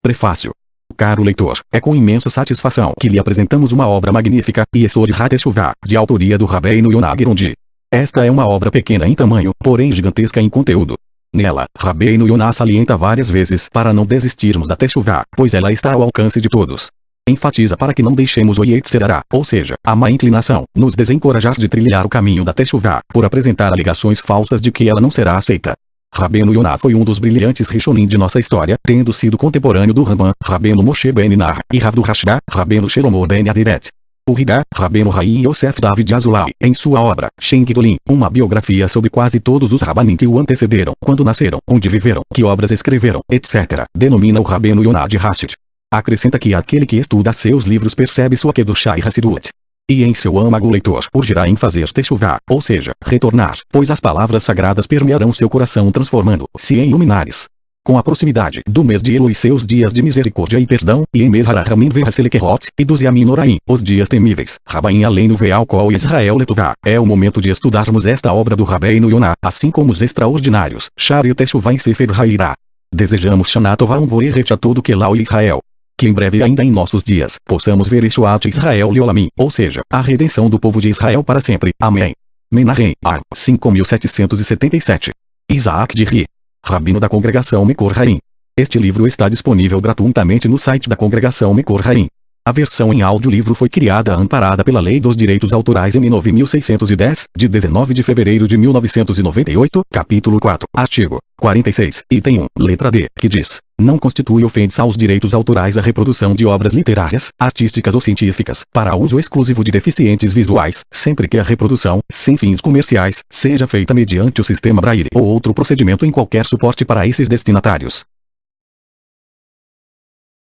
Prefácio. Caro leitor, é com imensa satisfação que lhe apresentamos uma obra magnífica, Yesod HaTeshuvah, de autoria do Rabbeinu Yonah Gerondi. Esta é uma obra pequena em tamanho, porém gigantesca em conteúdo. Nela, Rabbeinu Yonah salienta várias vezes para não desistirmos da Teshuvah, pois ela está ao alcance de todos. Enfatiza para que não deixemos o Yetzer Hara, ou seja, a má inclinação, nos desencorajar de trilhar o caminho da Teshuvah, por apresentar alegações falsas de que ela não será aceita. Rabbeinu Yonah foi um dos brilhantes Rishonim de nossa história, tendo sido contemporâneo do Ramban, Rabbeinu Moshe ben Nar, e Rav do Rashba, Rabbeinu Shelomo ben Aderet. O Riga, Rabbeinu Haim Yosef David Azulai, em sua obra, Shen Gedolim, uma biografia sobre quase todos os Rabanim que o antecederam, quando nasceram, onde viveram, que obras escreveram, etc., denomina o Rabbeinu Yonah de Hassid. Acrescenta que aquele que estuda seus livros percebe sua Kedushá e Hassidut. E em seu âmago leitor urgirá em fazer Teshuvah, ou seja, retornar, pois as palavras sagradas permearão seu coração transformando-se em luminares. Com a proximidade do mês de Elo e seus dias de misericórdia e perdão, e em Mer HaRahamim Ve'Haselekerot, e dos Yamin Noraim, os dias temíveis, Rabaim Aleinu Ve'al Kol Israel Letuvah, é o momento de estudarmos esta obra do Rabbeinu Yonah, assim como os extraordinários, Shari Teshuvah em Sefer Ha'irah. Desejamos Shana Tovah Umvoreret a todo Kelau e Israel. Que em breve ainda em nossos dias, possamos ver Yeshuat Israel Leolamim, ou seja, a redenção do povo de Israel para sempre. Amém. Menahem, Av, 5777. Isaac de Ri. Rabino da Congregação Mekor Haim. Este livro está disponível gratuitamente no site da Congregação Mekor Haim. A versão em audiolivro foi criada amparada pela Lei dos Direitos Autorais M. 9610, de 19 de fevereiro de 1998, capítulo 4, artigo 46, item 1, letra D, que diz: não constitui ofensa aos direitos autorais a reprodução de obras literárias, artísticas ou científicas, para uso exclusivo de deficientes visuais, sempre que a reprodução, sem fins comerciais, seja feita mediante o sistema Braille ou outro procedimento em qualquer suporte para esses destinatários.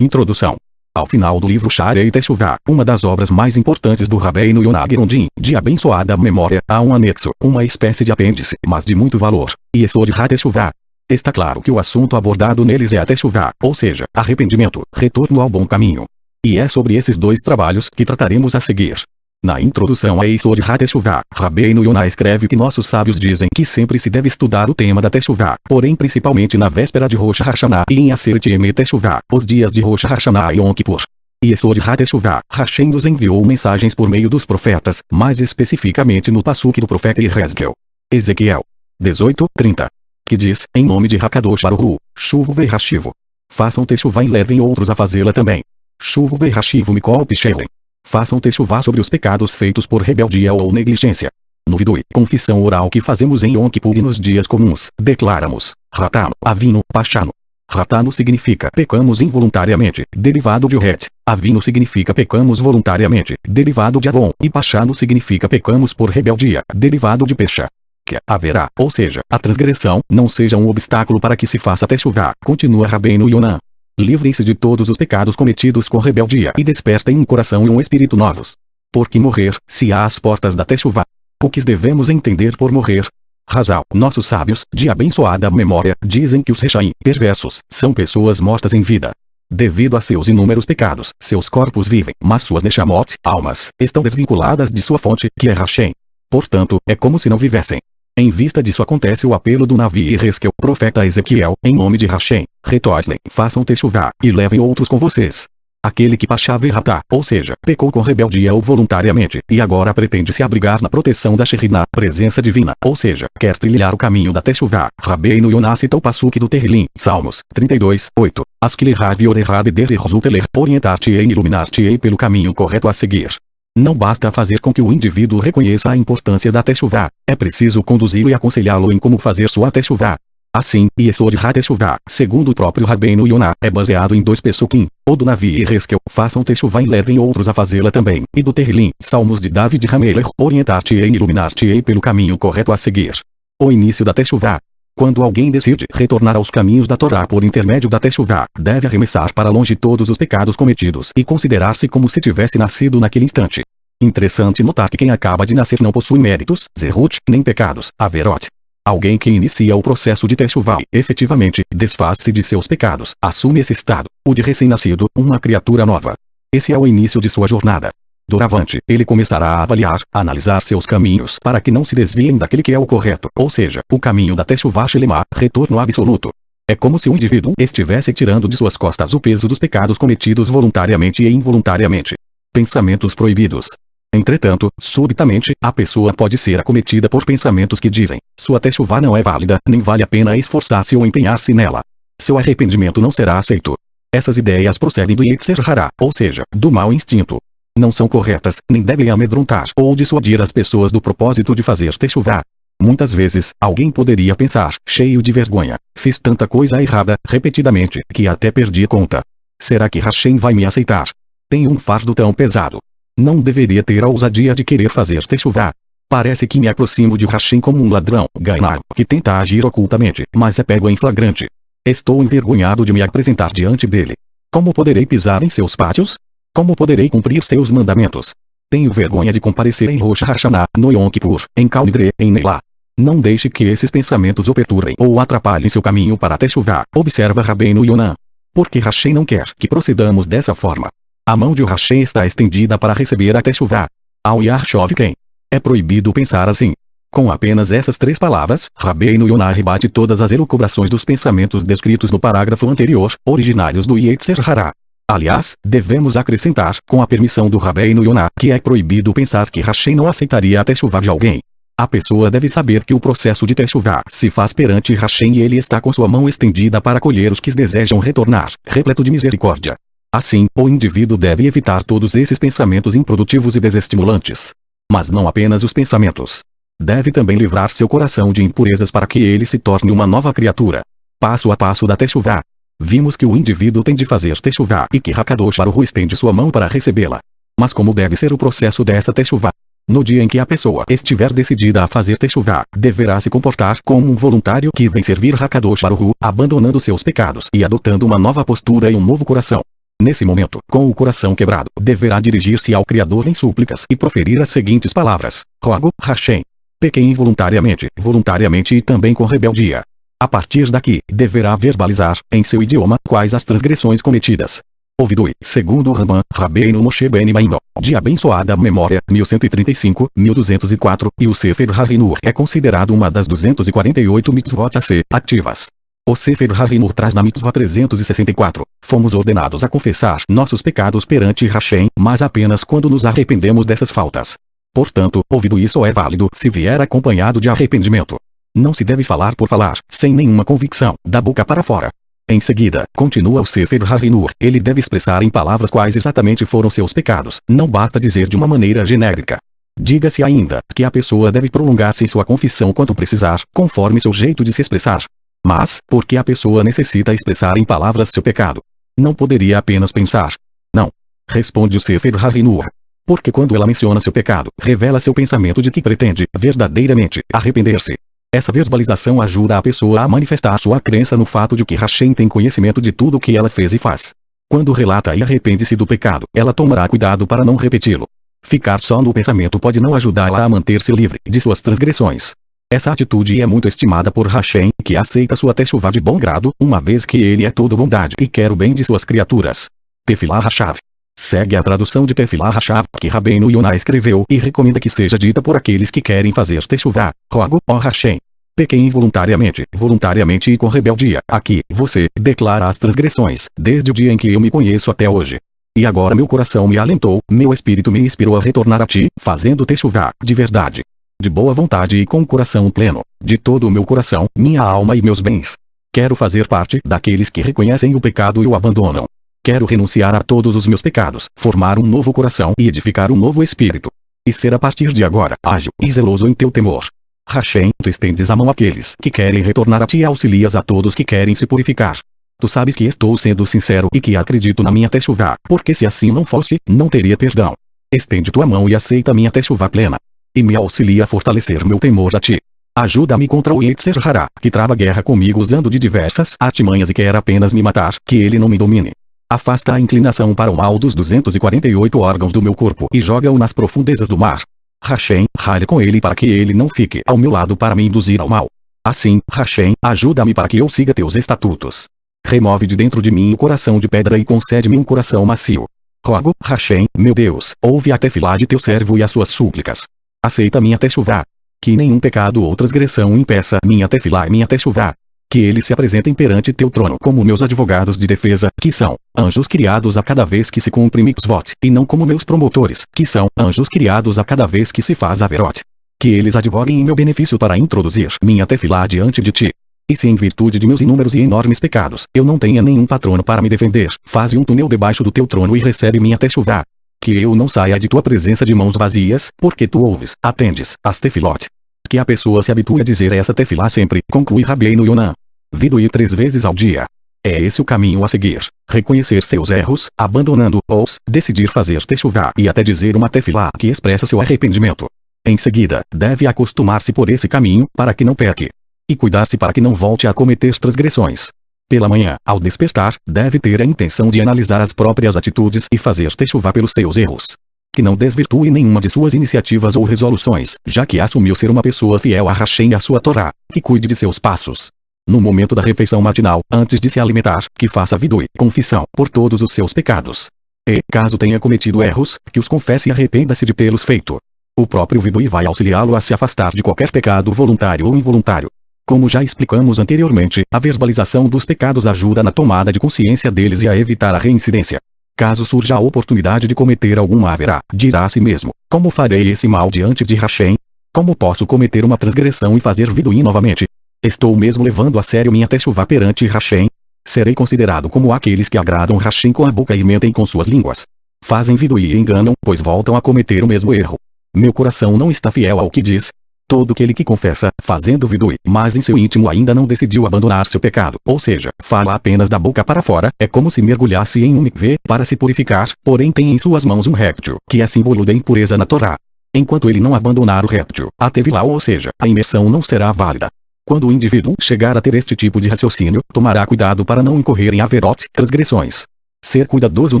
Introdução. Ao final do livro Sha'arei Teshuvah, uma das obras mais importantes do Rabbeinu Yonah Gerondi, de abençoada memória, há um anexo, uma espécie de apêndice, mas de muito valor, Yesod HaTeshuvah. Está claro que o assunto abordado neles é a Teshuvah, ou seja, arrependimento, retorno ao bom caminho. E é sobre esses dois trabalhos que trataremos a seguir. Na introdução a Yesod HaTeshuvah, Rabbeinu Yonah escreve que nossos sábios dizem que sempre se deve estudar o tema da Teshuvah, porém principalmente na véspera de Rosh Hashanah e em Aseret Yemei Teshuvah, os dias de Rosh Hashanah e Yom Kippur. Yesod HaTeshuvah, Hashem nos enviou mensagens por meio dos profetas, mais especificamente no Passuque do profeta Yehezkel. Ezequiel 18:30. Que diz, em nome de Hakadosh Baruch Hu, Shuvu Ve'Hashivu. Façam Teshuvah e levem outros a fazê-la também. Shuvu Ve'Hashivu Mikol Pisherem. Façam Teshuvah sobre os pecados feitos por rebeldia ou negligência. No Vidui, confissão oral que fazemos em Yom Kippur e nos dias comuns, declaramos: Ratano, Avinu, Pachano. Ratano significa pecamos involuntariamente, derivado de Uret. Avinu significa pecamos voluntariamente, derivado de Avon. E Pachano significa pecamos por rebeldia, derivado de Pesha. Que haverá, ou seja, a transgressão, não seja um obstáculo para que se faça Teshuvah, continua Rabbeinu Yonah. Livrem-se de todos os pecados cometidos com rebeldia e despertem um coração e um espírito novos. Porque morrer, se há as portas da Teshuvah. O que devemos entender por morrer? Razal, nossos sábios, de abençoada memória, dizem que os Rechaim, perversos, são pessoas mortas em vida. Devido a seus inúmeros pecados, seus corpos vivem, mas suas Neshamot, almas, estão desvinculadas de sua fonte, que é Hashem. Portanto, é como se não vivessem. Em vista disso acontece o apelo do Navi Yehezkel, profeta Ezequiel, em nome de Hashem: retornem, façam Teshuvah, e levem outros com vocês. Aquele que Pachá Verratá, ou seja, pecou com rebeldia ou voluntariamente, e agora pretende se abrigar na proteção da Shekhinah, presença divina, ou seja, quer trilhar o caminho da Teshuvah. Rabbeinu Yonah cita o Passuque do Terrilim, Salmos 32:8. Askilehá viorehá bederehuzuteler, orientar-te-ei e iluminar-te-ei pelo caminho correto a seguir. Não basta fazer com que o indivíduo reconheça a importância da Teshuvah, é preciso conduzi-lo e aconselhá-lo em como fazer sua Teshuvah. Assim, Yesod HaTeshuvah, segundo o próprio Rabbeinu Yonah, é baseado em dois Pesukim, o do Navi Yehezkel, façam Teshuvah e levem outros a fazê-la também, e do Terrilim, Salmos de David Hamelech, orientar-te-ei e iluminar-te-ei pelo caminho correto a seguir. O início da Teshuvah. Quando alguém decide retornar aos caminhos da Torá por intermédio da Teshuvah, deve arremessar para longe todos os pecados cometidos e considerar-se como se tivesse nascido naquele instante. Interessante notar que quem acaba de nascer não possui méritos, zerut, nem pecados, averot. Alguém que inicia o processo de Teshuvah, efetivamente, desfaz-se de seus pecados, assume esse estado, o de recém-nascido, uma criatura nova. Esse é o início de sua jornada. Doravante, ele começará a avaliar, a analisar seus caminhos para que não se desviem daquele que é o correto, ou seja, o caminho da Teshuvah Shelemah, retorno absoluto. É como se o indivíduo estivesse tirando de suas costas o peso dos pecados cometidos voluntariamente e involuntariamente. Pensamentos proibidos. Entretanto, subitamente, a pessoa pode ser acometida por pensamentos que dizem: sua techuvá não é válida, nem vale a pena esforçar-se ou empenhar-se nela. Seu arrependimento não será aceito. Essas ideias procedem do Yetzer Hara, ou seja, do mau instinto. Não são corretas, nem devem amedrontar ou dissuadir as pessoas do propósito de fazer techuvá. Muitas vezes, alguém poderia pensar, cheio de vergonha: fiz tanta coisa errada, repetidamente, que até perdi a conta. Será que Hashem vai me aceitar? Tenho um fardo tão pesado. Não deveria ter a ousadia de querer fazer techuvá. Parece que me aproximo de Hashem como um ladrão, Gainav, que tenta agir ocultamente, mas é pego em flagrante. Estou envergonhado de me apresentar diante dele. Como poderei pisar em seus pátios? Como poderei cumprir seus mandamentos? Tenho vergonha de comparecer em Rosh Hashanah, no Yom Kippur, em Kal Nidre, em Neilá. Não deixe que esses pensamentos o perturbem ou atrapalhem seu caminho para a techuvá, observa Rabbeinu Yonah. Porque Hashem não quer que procedamos dessa forma. A mão de Hashem está estendida para receber a techuvá. Ao Yahshov quem? É proibido pensar assim. Com apenas essas 3 palavras, Rabbeinu Yonah rebate todas as elucubrações dos pensamentos descritos no parágrafo anterior, originários do Yetzer Hara. Aliás, devemos acrescentar, com a permissão do Rabbeinu Yonah, que é proibido pensar que Hashem não aceitaria a techuvá de alguém. A pessoa deve saber que o processo de techuvá se faz perante Hashem e ele está com sua mão estendida para acolher os que desejam retornar, repleto de misericórdia. Assim, o indivíduo deve evitar todos esses pensamentos improdutivos e desestimulantes. Mas não apenas os pensamentos. Deve também livrar seu coração de impurezas para que ele se torne uma nova criatura. Passo a passo da techuvá. Vimos que o indivíduo tem de fazer techuvá e que Hakadosh Baruch Hu estende sua mão para recebê-la. Mas como deve ser o processo dessa techuvá? No dia em que a pessoa estiver decidida a fazer techuvá, deverá se comportar como um voluntário que vem servir Hakadosh Baruch Hu, abandonando seus pecados e adotando uma nova postura e um novo coração. Nesse momento, com o coração quebrado, deverá dirigir-se ao Criador em súplicas e proferir as seguintes palavras: rogo, Hashem. Pequei involuntariamente, voluntariamente e também com rebeldia. A partir daqui, deverá verbalizar, em seu idioma, quais as transgressões cometidas. Ouvidui, segundo o Raman, Rabbeinu Moshe Ben Maimon, de abençoada memória, 1135, 1204, e o Sefer HaHinur é considerado uma das 248 mitzvot a ser ativas. O Sefer HaHinur traz na mitzvah 364, fomos ordenados a confessar nossos pecados perante Hashem, mas apenas quando nos arrependemos dessas faltas. Portanto, ouvido isso é válido se vier acompanhado de arrependimento. Não se deve falar por falar, sem nenhuma convicção, da boca para fora. Em seguida, continua o Sefer HaHinur, ele deve expressar em palavras quais exatamente foram seus pecados, não basta dizer de uma maneira genérica. Diga-se ainda, que a pessoa deve prolongar-se em sua confissão quanto precisar, conforme seu jeito de se expressar. Mas, por que a pessoa necessita expressar em palavras seu pecado? Não poderia apenas pensar. Não. Responde o Sefer HaHinur. Porque quando ela menciona seu pecado, revela seu pensamento de que pretende, verdadeiramente, arrepender-se. Essa verbalização ajuda a pessoa a manifestar sua crença no fato de que Hashem tem conhecimento de tudo o que ela fez e faz. Quando relata e arrepende-se do pecado, ela tomará cuidado para não repeti-lo. Ficar só no pensamento pode não ajudá-la a manter-se livre de suas transgressões. Essa atitude é muito estimada por Hashem, que aceita sua techuvá de bom grado, uma vez que ele é todo bondade e quer o bem de suas criaturas. Tefillah Hashav. Segue a tradução de Tefillah Hashav, que Rabbeinu Yonah escreveu e recomenda que seja dita por aqueles que querem fazer techuvá. Rogo, ó Hashem. Pequei involuntariamente, voluntariamente e com rebeldia. Aqui, você declara as transgressões, desde o dia em que eu me conheço até hoje. E agora meu coração me alentou, meu espírito me inspirou a retornar a ti, fazendo techuvá, de verdade. De boa vontade e com o coração pleno, de todo o meu coração, minha alma e meus bens. Quero fazer parte daqueles que reconhecem o pecado e o abandonam. Quero renunciar a todos os meus pecados, formar um novo coração e edificar um novo espírito. E ser a partir de agora, ágil e zeloso em teu temor. Hashem, tu estendes a mão àqueles que querem retornar a ti e auxilias a todos que querem se purificar. Tu sabes que estou sendo sincero e que acredito na minha techuvá, porque se assim não fosse, não teria perdão. Estende tua mão e aceita minha techuvá plena. E me auxilia a fortalecer meu temor a ti. Ajuda-me contra o Yetzer Hara, que trava guerra comigo usando de diversas artimanhas e quer apenas me matar, que ele não me domine. Afasta a inclinação para o mal dos 248 órgãos do meu corpo e joga-o nas profundezas do mar. Hashem, rale com ele para que ele não fique ao meu lado para me induzir ao mal. Assim, Hashem, ajuda-me para que eu siga teus estatutos. Remove de dentro de mim o coração de pedra e concede-me um coração macio. Rogo, Hashem, meu Deus, ouve a tefilá de teu servo e as suas súplicas. Aceita minha techuvá. Que nenhum pecado ou transgressão impeça minha tefilá e minha techuvá. Que eles se apresentem perante teu trono como meus advogados de defesa, que são anjos criados a cada vez que se cumpre mitzvot, e não como meus promotores, que são anjos criados a cada vez que se faz averot. Que eles advoguem em meu benefício para introduzir minha tefilá diante de ti. E se em virtude de meus inúmeros e enormes pecados, eu não tenha nenhum patrono para me defender, faze um túnel debaixo do teu trono e recebe minha techuvá. Que eu não saia de tua presença de mãos vazias, porque tu ouves, atendes, as tefilot. Que a pessoa se habitue a dizer essa tefilá sempre, conclui Rabbeinu Yonah. Viduir 3 vezes ao dia. É esse o caminho a seguir. Reconhecer seus erros, abandonando-os, decidir fazer techuvá e até dizer uma tefilá que expressa seu arrependimento. Em seguida, deve acostumar-se por esse caminho, para que não peque. E cuidar-se para que não volte a cometer transgressões. Pela manhã, ao despertar, deve ter a intenção de analisar as próprias atitudes e fazer techuvá pelos seus erros. Que não desvirtue nenhuma de suas iniciativas ou resoluções, já que assumiu ser uma pessoa fiel a Hashem e a sua Torá. Que cuide de seus passos. No momento da refeição matinal, antes de se alimentar, que faça vidui, confissão, por todos os seus pecados. E, caso tenha cometido erros, que os confesse e arrependa-se de tê-los feito. O próprio vidui vai auxiliá-lo a se afastar de qualquer pecado voluntário ou involuntário. Como já explicamos anteriormente, a verbalização dos pecados ajuda na tomada de consciência deles e a evitar a reincidência. Caso surja a oportunidade de cometer alguma haverá, dirá a si mesmo, como farei esse mal diante de Hashem? Como posso cometer uma transgressão e fazer vidui novamente? Estou mesmo levando a sério minha techuvá perante Hashem? Serei considerado como aqueles que agradam Hashem com a boca e mentem com suas línguas. Fazem vidui e enganam, pois voltam a cometer o mesmo erro. Meu coração não está fiel ao que diz. Todo aquele que confessa, fazendo vidui, mas em seu íntimo ainda não decidiu abandonar seu pecado, ou seja, fala apenas da boca para fora, é como se mergulhasse em um mikvê para se purificar, porém tem em suas mãos um réptil, que é símbolo da impureza na Torá. Enquanto ele não abandonar o réptil, a tevilá, ou seja, a imersão não será válida. Quando o indivíduo chegar a ter este tipo de raciocínio, tomará cuidado para não incorrer em averot, transgressões. Ser cuidadoso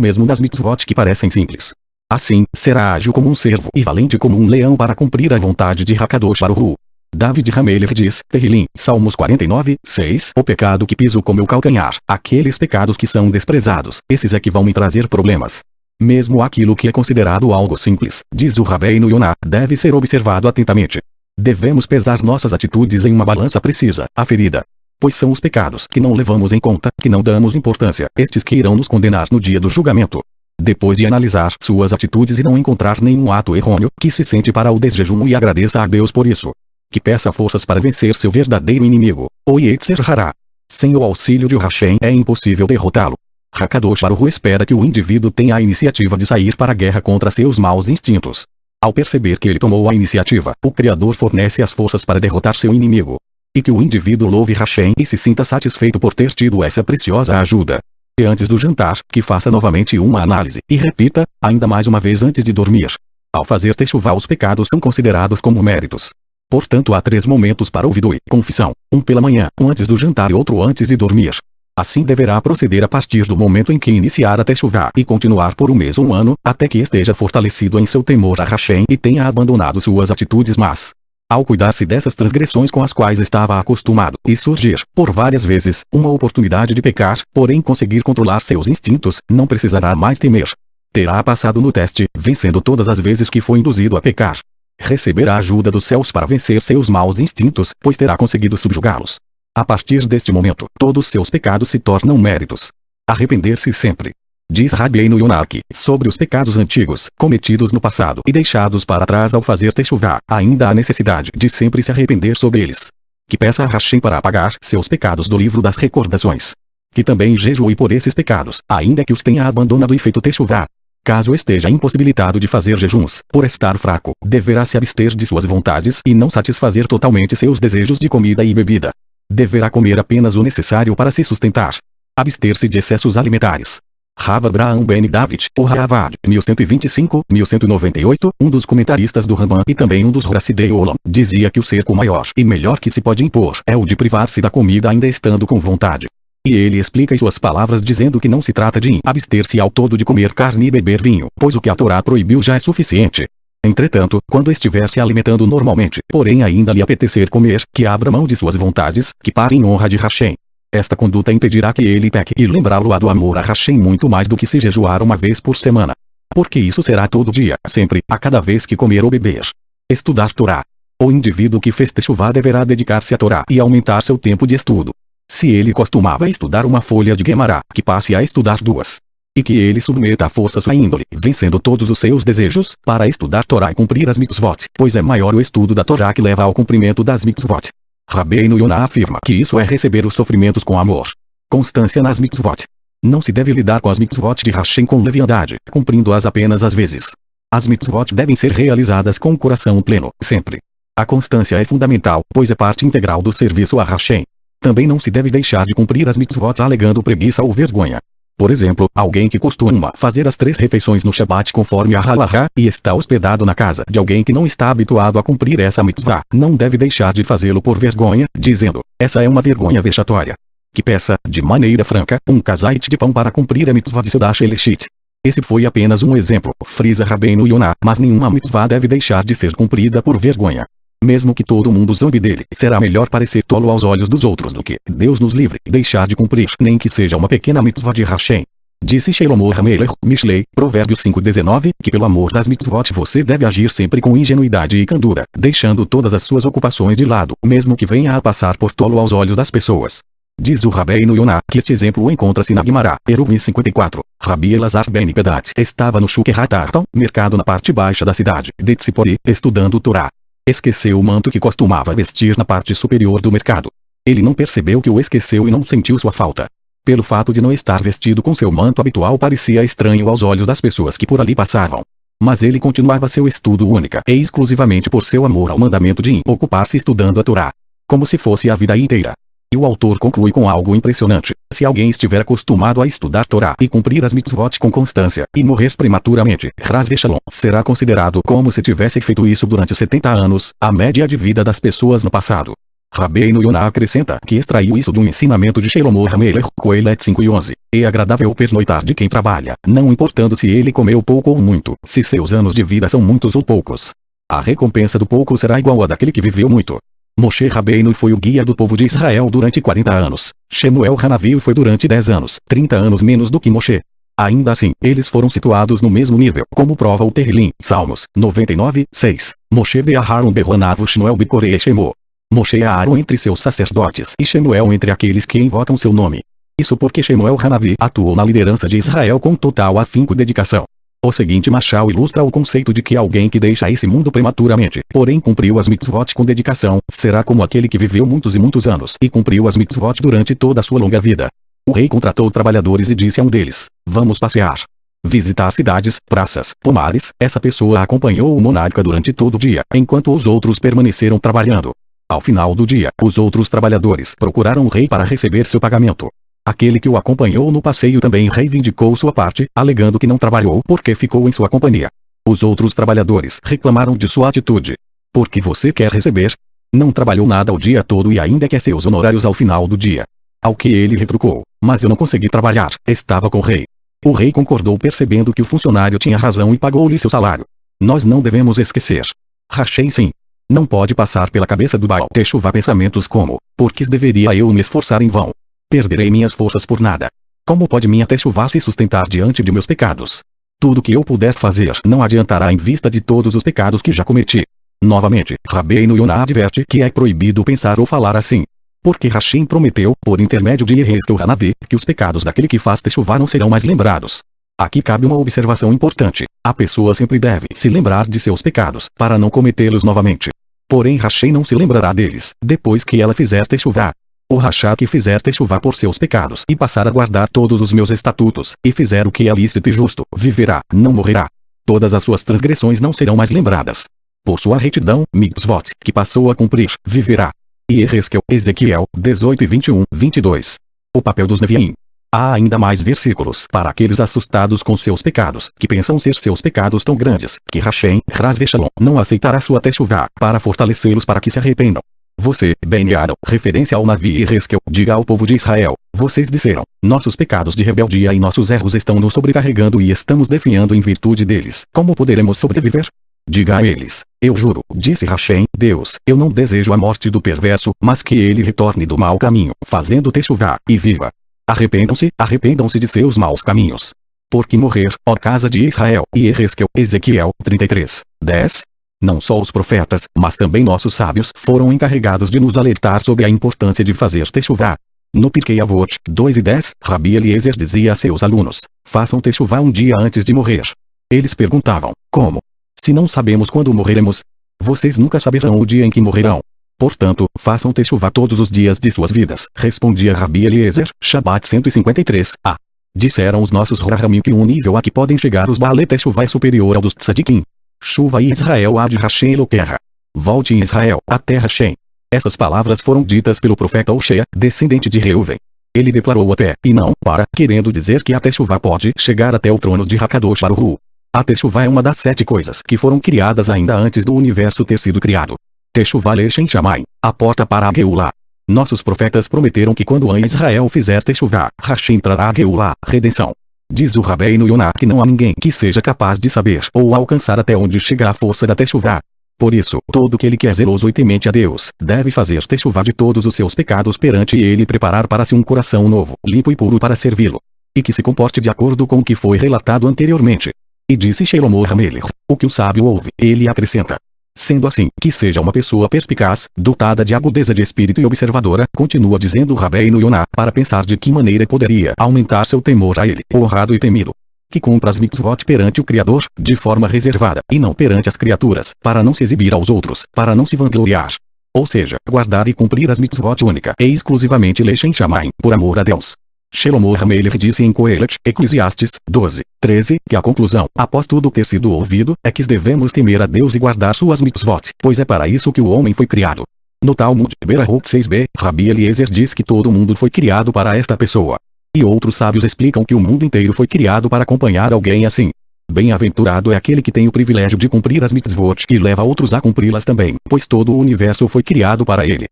mesmo das mitzvot que parecem simples. Assim, será ágil como um cervo e valente como um leão para cumprir a vontade de Hakadosh Baruch Hu. David Hamelech diz, Terrilim, Salmos 49, 6, o pecado que piso com meu calcanhar, aqueles pecados que são desprezados, esses é que vão me trazer problemas. Mesmo aquilo que é considerado algo simples, diz o Rabbeinu Yonah, deve ser observado atentamente. Devemos pesar nossas atitudes em uma balança precisa, aferida. Pois são os pecados que não levamos em conta, que não damos importância, estes que irão nos condenar no dia do julgamento. Depois de analisar suas atitudes e não encontrar nenhum ato errôneo, que se sente para o desjejum e agradeça a Deus por isso. Que peça forças para vencer seu verdadeiro inimigo, o Yetzer Hará. Sem o auxílio de Hashem é impossível derrotá-lo. Hakadosh Baruch Hu espera que o indivíduo tenha a iniciativa de sair para a guerra contra seus maus instintos. Ao perceber que ele tomou a iniciativa, o Criador fornece as forças para derrotar seu inimigo. E que o indivíduo louve Hashem e se sinta satisfeito por ter tido essa preciosa ajuda. E antes do jantar, que faça novamente uma análise, e repita, ainda mais uma vez antes de dormir. Ao fazer techuvá, os pecados são considerados como méritos. Portanto, há 3 momentos para o vidui, confissão, um pela manhã, um antes do jantar e outro antes de dormir. Assim deverá proceder a partir do momento em que iniciar a techuvá e continuar por um mês ou um ano, até que esteja fortalecido em seu temor a Hashem e tenha abandonado suas atitudes más. Ao cuidar-se dessas transgressões com as quais estava acostumado, e surgir, por várias vezes, uma oportunidade de pecar, porém conseguir controlar seus instintos, não precisará mais temer. Terá passado no teste, vencendo todas as vezes que foi induzido a pecar. Receberá a ajuda dos céus para vencer seus maus instintos, pois terá conseguido subjugá-los. A partir deste momento, todos seus pecados se tornam méritos. Arrepender-se sempre. Diz Rabbeinu Yonah sobre os pecados antigos, cometidos no passado e deixados para trás ao fazer techuvá, ainda há necessidade de sempre se arrepender sobre eles. Que peça a Hashem para apagar seus pecados do livro das recordações. Que também jejue por esses pecados, ainda que os tenha abandonado e feito techuvá. Caso esteja impossibilitado de fazer jejuns, por estar fraco, deverá se abster de suas vontades e não satisfazer totalmente seus desejos de comida e bebida. Deverá comer apenas o necessário para se sustentar. Abster-se de excessos alimentares. Rav Abraham Ben David, o Ravad, 1125-1198, um dos comentaristas do Ramban e também um dos Hassidei Olam, dizia que o cerco maior e melhor que se pode impor é o de privar-se da comida ainda estando com vontade. E ele explica em suas palavras dizendo que não se trata de abster-se ao todo de comer carne e beber vinho, pois o que a Torá proibiu já é suficiente. Entretanto, quando estiver se alimentando normalmente, porém ainda lhe apetecer comer, que abra mão de suas vontades, que pare em honra de Hashem. Esta conduta impedirá que ele peque e lembrá-lo-á do amor a Hashem muito mais do que se jejuar uma vez por semana. Porque isso será todo dia, sempre, a cada vez que comer ou beber. Estudar Torá. O indivíduo que fez techuvá deverá dedicar-se à Torá e aumentar seu tempo de estudo. Se ele costumava estudar uma folha de Guemará, que passe a estudar duas. E que ele submeta à força sua índole, vencendo todos os seus desejos, para estudar Torá e cumprir as mitzvot, pois é maior o estudo da Torá que leva ao cumprimento das mitzvot. Rabbeinu Yonah afirma que isso é receber os sofrimentos com amor. Constância nas mitzvot. Não se deve lidar com as mitzvot de Hashem com leviandade, cumprindo-as apenas às vezes. As mitzvot devem ser realizadas com o coração pleno, sempre. A constância é fundamental, pois é parte integral do serviço a Hashem. Também não se deve deixar de cumprir as mitzvot alegando preguiça ou vergonha. Por exemplo, alguém que costuma fazer as 3 refeições no Shabat conforme a halahá, e está hospedado na casa de alguém que não está habituado a cumprir essa mitzvah, não deve deixar de fazê-lo por vergonha, dizendo, essa é uma vergonha vexatória. Que peça, de maneira franca, um kazait de pão para cumprir a mitzvah de Seudah Shelishit. Esse foi apenas um exemplo, frisa Rabbeinu Yonah, mas nenhuma mitzvah deve deixar de ser cumprida por vergonha. Mesmo que todo mundo zombe dele, será melhor parecer tolo aos olhos dos outros do que, Deus nos livre, deixar de cumprir nem que seja uma pequena mitzvah de Hashem. Disse Shlomo HaMelech, Mishlei, Provérbios 5:19, que pelo amor das mitzvot você deve agir sempre com ingenuidade e candura, deixando todas as suas ocupações de lado, mesmo que venha a passar por tolo aos olhos das pessoas. Diz o Rabbeinu Yonah que este exemplo encontra-se na Guimará, Eruvin 54. Rabi Elazar ben Pedat estava no Shukerat Arton, mercado na parte baixa da cidade de Tzipori, estudando o Torá. Esqueceu o manto que costumava vestir na parte superior do mercado. Ele não percebeu que o esqueceu e não sentiu sua falta. Pelo fato de não estar vestido com seu manto habitual parecia estranho aos olhos das pessoas que por ali passavam. Mas ele continuava seu estudo única e exclusivamente por seu amor ao mandamento de ocupar-se estudando a Torá. Como se fosse a vida inteira. E o autor conclui com algo impressionante. Se alguém estiver acostumado a estudar Torá e cumprir as mitzvot com constância, e morrer prematuramente, Ras Veshalom, será considerado como se tivesse feito isso durante 70 anos, a média de vida das pessoas no passado. Rabbeinu Yonah acrescenta que extraiu isso de um ensinamento de Shlomo HaMelech, Coelet 5:11. É agradável pernoitar de quem trabalha, não importando se ele comeu pouco ou muito, se seus anos de vida são muitos ou poucos. A recompensa do pouco será igual à daquele que viveu muito. Moshe Rabbeinu foi o guia do povo de Israel durante 40 anos. Shemuel Hanavi foi durante 10 anos, 30 anos menos do que Moshe. Ainda assim, eles foram situados no mesmo nível, como prova o Terrilim, Salmos 99:6. Moshe ve Aharon beronavu Shmuel becorei e Shemo. Moshe e Aaron entre seus sacerdotes e Shemuel entre aqueles que invocam seu nome. Isso porque Shemuel Hanavi atuou na liderança de Israel com total afinco e dedicação. O seguinte machal ilustra o conceito de que alguém que deixa esse mundo prematuramente, porém cumpriu as mitzvot com dedicação, será como aquele que viveu muitos e muitos anos e cumpriu as mitzvot durante toda a sua longa vida. O rei contratou trabalhadores e disse a um deles, vamos passear. Visitar cidades, praças, pomares. Essa pessoa acompanhou o monarca durante todo o dia, enquanto os outros permaneceram trabalhando. Ao final do dia, os outros trabalhadores procuraram o rei para receber seu pagamento. Aquele que o acompanhou no passeio também reivindicou sua parte, alegando que não trabalhou porque ficou em sua companhia. Os outros trabalhadores reclamaram de sua atitude. Por que você quer receber? Não trabalhou nada o dia todo e ainda quer seus honorários ao final do dia. Ao que ele retrucou, mas eu não consegui trabalhar, estava com o rei. O rei concordou percebendo que o funcionário tinha razão e pagou-lhe seu salário. Nós não devemos esquecer. Hashem sim. Não pode passar pela cabeça do Baal Teshuvá pensamentos como, por que deveria eu me esforçar em vão? Perderei minhas forças por nada. Como pode minha Teshuvá se sustentar diante de meus pecados? Tudo que eu puder fazer não adiantará em vista de todos os pecados que já cometi. Novamente, Rabbeinu Yonah adverte que é proibido pensar ou falar assim. Porque Hashem prometeu, por intermédio de Yehezkel Hanavi, que os pecados daquele que faz Teshuvá não serão mais lembrados. Aqui cabe uma observação importante. A pessoa sempre deve se lembrar de seus pecados, para não cometê-los novamente. Porém Hashem não se lembrará deles, depois que ela fizer Teshuvá. O rachá que fizer Teshuvá por seus pecados e passar a guardar todos os meus estatutos, e fizer o que é lícito e justo, viverá, não morrerá. Todas as suas transgressões não serão mais lembradas. Por sua retidão, mitzvot, que passou a cumprir, viverá. E Ezequiel 18 e 21, 22. O papel dos Neviim. Há ainda mais versículos para aqueles assustados com seus pecados, que pensam ser seus pecados tão grandes, que Hashem, Ras Veshalom, não aceitará sua Teshuvá, para fortalecê-los para que se arrependam. Você, Ben Yadon, referência ao Navi e Hezkel, diga ao povo de Israel, vocês disseram, nossos pecados de rebeldia e nossos erros estão nos sobrecarregando e estamos definhando em virtude deles, como poderemos sobreviver? Diga a eles, eu juro, disse Hashem, Deus, eu não desejo a morte do perverso, mas que ele retorne do mau caminho, fazendo Teshuvá, e viva. Arrependam-se de seus maus caminhos. Porque morrer, ó casa de Israel, e Ezequiel 33, 10. Não só os profetas, mas também nossos sábios foram encarregados de nos alertar sobre a importância de fazer Teshuvá. No Pirkei Avot 2:10, Rabi Eliezer dizia a seus alunos: façam techuvá um dia antes de morrer. Eles perguntavam: como? Se não sabemos quando morreremos? Vocês nunca saberão o dia em que morrerão. Portanto, façam techuvá todos os dias de suas vidas. Respondia Rabi Eliezer, Shabat 153a. Disseram os nossos Rahamim que um nível a que podem chegar os Baalei techuvá é superior ao dos Tzadikim. Chuva em Israel ad Hashem Eloquerra. Volte em Israel, a terra Shem. Essas palavras foram ditas pelo profeta Oshea, descendente de Reuven. Ele declarou até, e não, para, querendo dizer que a techuvá pode chegar até o trono de Hakadosh Baruch Hu. A techuvá é uma das 7 coisas que foram criadas ainda antes do universo ter sido criado. Techuvá Lechem Shamayim, a porta para a Geulah. Nossos profetas prometeram que quando Israel fizer techuvá, Hashem trará a Geulah, redenção. Diz o Rabbeinu Yonah que não há ninguém que seja capaz de saber ou alcançar até onde chega a força da techuvá. Por isso, todo aquele que é zeloso e temente a Deus, deve fazer techuvá de todos os seus pecados perante ele e preparar para si um coração novo, limpo e puro para servi-lo. E que se comporte de acordo com o que foi relatado anteriormente. E disse Shelomo HaMelech, o que o sábio ouve, ele acrescenta. Sendo assim, que seja uma pessoa perspicaz, dotada de agudeza de espírito e observadora, continua dizendo o Rabbeinu Yonah, para pensar de que maneira poderia aumentar seu temor a ele, honrado e temido. Que cumpra as mitzvot perante o Criador, de forma reservada, e não perante as criaturas, para não se exibir aos outros, para não se vangloriar. Ou seja, guardar e cumprir as mitzvot única e exclusivamente Lechem Shamayim, por amor a Deus. Shelomo HaMelech disse em Coelet, Eclesiastes 12:13, que a conclusão, após tudo ter sido ouvido, é que devemos temer a Deus e guardar suas mitzvot, pois é para isso que o homem foi criado. No Talmud, Berahot 6b, Rabi Eliezer diz que todo mundo foi criado para esta pessoa. E outros sábios explicam que o mundo inteiro foi criado para acompanhar alguém assim. Bem-aventurado é aquele que tem o privilégio de cumprir as mitzvot e leva outros a cumpri-las também, pois todo o universo foi criado para ele.